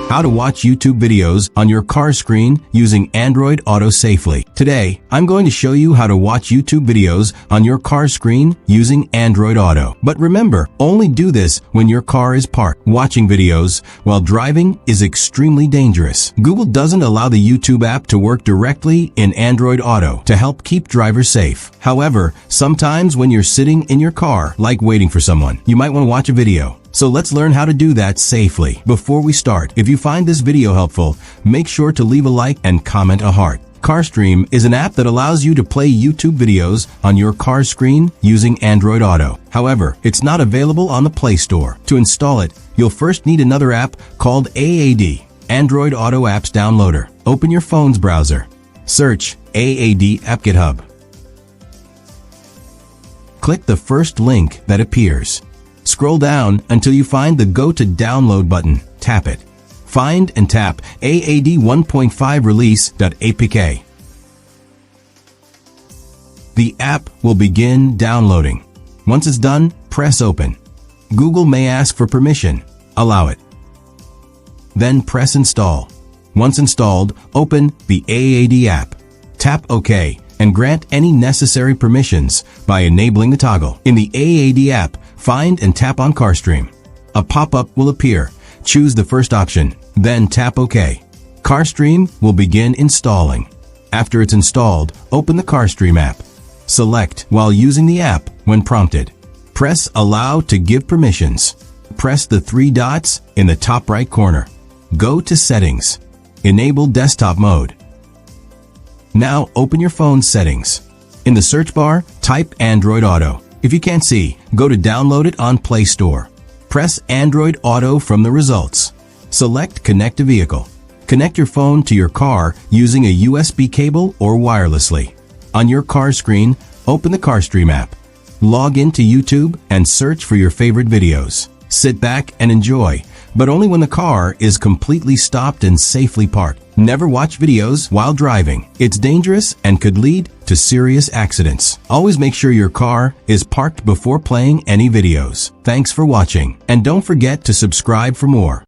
How to watch YouTube videos on your car screen using Android Auto safely. Today, I'm going to show you how to watch YouTube videos on your car screen using Android Auto. But remember, only do this when your car is parked. Watching videos while driving is extremely dangerous. Google doesn't allow the YouTube app to work directly in Android Auto to help keep drivers safe. However, sometimes when you're sitting in your car, like waiting for someone, you might want to watch a video. So let's learn how to do that safely. Before we start, if you find this video helpful, make sure to leave a like and comment a heart. CarStream is an app that allows you to play YouTube videos on your car screen using Android Auto. However, it's not available on the Play Store. To install it, you'll first need another app called AAAD, Android Auto Apps Downloader. Open your phone's browser. Search AAAD App GitHub. Click the first link that appears. Scroll down until you find the Go to Download button. Tap it. Find and tap AAD 1.5 release.apk. The app will begin downloading. Once it's done, press Open. Google may ask for permission. Allow it. Then press Install. Once installed, open the AAD app. Tap OK and grant any necessary permissions by enabling the toggle. In the AAD app, find and tap on CarStream. A pop-up will appear. Choose the first option, then tap OK. CarStream will begin installing. After it's installed, open the CarStream app. Select while using the app when prompted. Press Allow to give permissions. Press the three dots in the top right corner. Go to Settings. Enable Desktop Mode. Now open your phone's settings. In the search bar, type Android Auto. If you can't see, go to download it on Play Store. Press Android Auto from the results. Select Connect to Vehicle. Connect your phone to your car using a USB cable or wirelessly. On your car screen, open the CarStream app. Log into YouTube and search for your favorite videos. Sit back and enjoy, but only when the car is completely stopped and safely parked. Never watch videos while driving. It's dangerous and could lead to serious accidents. Always make sure your car is parked before playing any videos. Thanks for watching, and don't forget to subscribe for more.